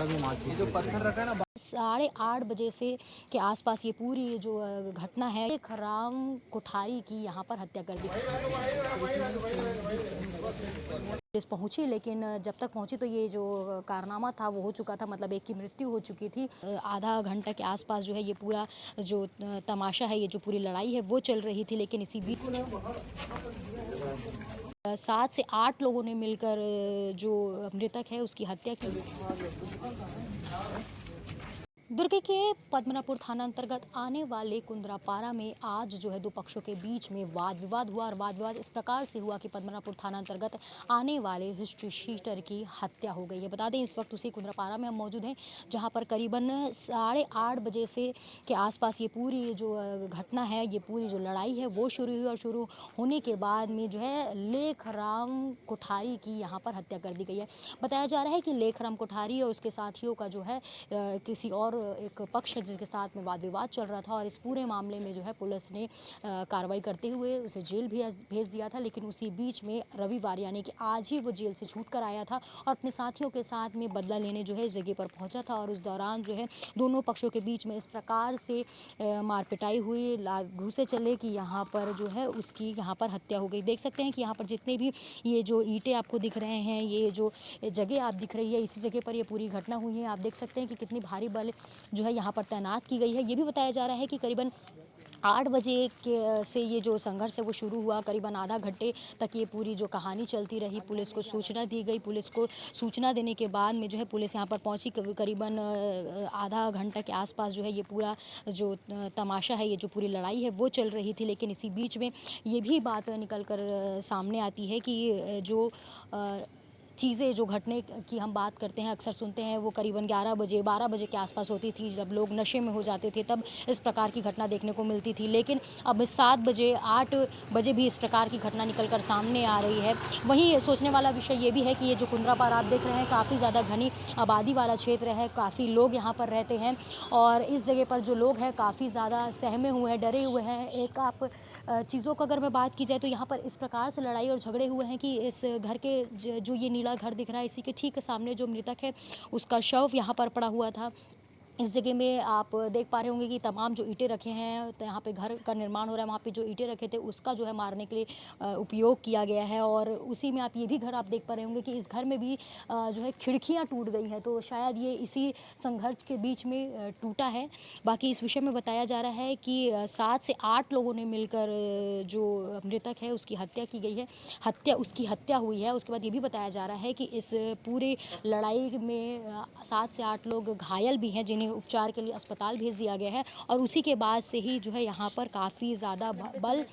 8:30 बजे से के आसपास ये पूरी जो घटना है, लेखराम कोठारी की यहाँ पर हत्या कर दी। पुलिस पहुंची, लेकिन जब तक पहुंची तो ये जो कारनामा था वो हो चुका था, मतलब एक की मृत्यु हो चुकी थी। आधा घंटा के आसपास जो है ये पूरा जो तमाशा है, ये जो पूरी लड़ाई है वो चल रही थी। लेकिन इसी बीच 7 से 8 लोगों ने मिलकर जो मृतक है उसकी हत्या की। दुर्ग के पद्मनापुर थाना अंतर्गत आने वाले कुंद्रापारा में आज जो है दो पक्षों के बीच में वाद विवाद हुआ, और वाद विवाद इस प्रकार से हुआ कि पद्मनापुर थाना अंतर्गत आने वाले हिस्ट्री शीटर की हत्या हो गई है। बता दें इस वक्त उसी कुंद्रापारा में हम मौजूद हैं, जहां पर करीबन 8:30 बजे से के आसपास ये पूरी जो घटना है, ये पूरी जो लड़ाई है वो शुरू हुई, और शुरू होने के बाद में जो है लेखराम कोठारी की यहाँ पर हत्या कर दी गई है। बताया जा रहा है कि लेखराम कोठारी और उसके साथियों का जो है किसी और एक पक्ष है जिसके साथ में वाद विवाद चल रहा था, और इस पूरे मामले में जो है पुलिस ने कार्रवाई करते हुए उसे जेल भी भेज दिया था। लेकिन उसी बीच में रविवार यानी कि आज ही वो जेल से छूट कर आया था, और अपने साथियों के साथ में बदला लेने जो है इस जगह पर पहुंचा था। और उस दौरान जो है दोनों पक्षों के बीच में इस प्रकार से मार पिटाई हुई, घूसे चले कि यहाँ पर जो है उसकी यहाँ पर हत्या हो गई। देख सकते हैं कि यहाँ पर जितने भी ये जो ईंटें आपको दिख रहे हैं, ये जो जगह आप दिख रही है, इसी जगह पर ये पूरी घटना हुई है। आप देख सकते हैं कि कितनी भारी बल जो है यहाँ पर तैनात की गई है। ये भी बताया जा रहा है कि करीबन 8 बजे के से ये जो संघर्ष है वो शुरू हुआ। करीबन आधा घंटे तक ये पूरी जो कहानी चलती रही। पुलिस को सूचना दी गई। पुलिस को सूचना देने के बाद में जो है पुलिस यहाँ पर पहुंची। करीबन आधा घंटा के आसपास जो है ये पूरा जो तमाशा है, ये जो पूरी लड़ाई है वो चल रही थी। लेकिन इसी बीच में ये भी बात निकल कर सामने आती है कि जो चीज़ें जो घटने की हम बात करते हैं, अक्सर सुनते हैं, वो करीबन 11 बजे 12 बजे के आसपास होती थी। जब लोग नशे में हो जाते थे तब इस प्रकार की घटना देखने को मिलती थी। लेकिन अब 7 बजे 8 बजे भी इस प्रकार की घटना निकल कर सामने आ रही है। वहीं सोचने वाला विषय ये भी है कि ये जो कुंद्रापारा आप देख रहे हैं, काफ़ी ज़्यादा घनी आबादी वाला क्षेत्र है, काफ़ी लोग यहाँ पर रहते हैं, और इस जगह पर जो लोग हैं काफ़ी ज़्यादा सहमे हुए हैं, डरे हुए हैं। एक आप चीज़ों का अगर मैं बात की जाए तो यहाँ पर इस प्रकार से लड़ाई और झगड़े हुए हैं कि इस घर के जो ये नीला घर दिख रहा है, इसी के ठीक सामने जो मृतक है उसका शव यहाँ पर पड़ा हुआ था। इस जगह में आप देख पा रहे होंगे कि तमाम जो ईंटें रखे हैं, तो यहाँ पे घर का निर्माण हो रहा है, वहाँ पे जो ईंटें रखे थे उसका जो है मारने के लिए उपयोग किया गया है। और उसी में आप ये भी घर आप देख पा रहे होंगे कि इस घर में भी जो है खिड़कियाँ टूट गई हैं, तो शायद ये इसी संघर्ष के बीच में टूटा है। बाकी इस विषय में बताया जा रहा है कि 7 से 8 लोगों ने मिलकर जो मृतक है उसकी हत्या की गई है, उसकी हत्या हुई है। उसके बाद ये भी बताया जा रहा है कि इस पूरे लड़ाई में 7 से 8 लोग घायल भी हैं, जिन्हें उपचार के लिए अस्पताल भेज दिया गया है। और उसी के बाद से ही जो है यहाँ पर काफ़ी ज़्यादा बल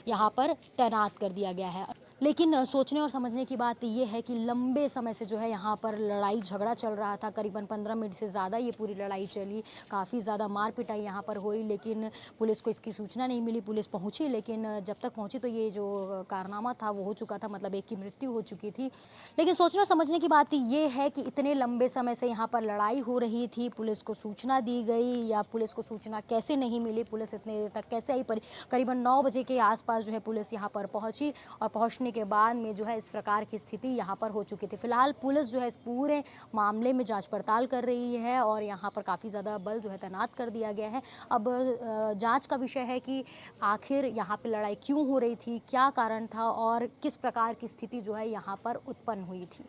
यहाँ पर तैनात कर दिया गया है। लेकिन सोचने और समझने की बात ये है कि लंबे समय से जो है यहाँ पर लड़ाई झगड़ा चल रहा था। करीबन 15 मिनट से ज़्यादा ये पूरी लड़ाई चली, काफ़ी ज़्यादा मार पिटाई यहाँ पर हुई। लेकिन पुलिस को इसकी सूचना नहीं मिली। पुलिस पहुँची, लेकिन जब तक पहुँची तो ये जो कारनामा था वो हो चुका था, मतलब एक की मृत्यु हो चुकी थी। लेकिन सोचने और समझने की बात ये है कि इतने लंबे समय से यहाँ पर लड़ाई हो रही थी, पुलिस को सूचना दी गई या पुलिस को सूचना कैसे नहीं मिली, पुलिस इतने देर तक कैसे आई। करीबन 9 बजे के आसपास जो है पुलिस यहाँ पर पहुँची, और पहुँचने के बाद में जो है इस प्रकार की स्थिति यहाँ पर हो चुकी थी। फिलहाल पुलिस जो है इस पूरे मामले में जांच पड़ताल कर रही है, और यहाँ पर काफ़ी ज़्यादा बल जो है तैनात कर दिया गया है। अब जांच का विषय है कि आखिर यहाँ पे लड़ाई क्यों हो रही थी, क्या कारण था, और किस प्रकार की स्थिति जो है यहाँ पर उत्पन्न हुई थी।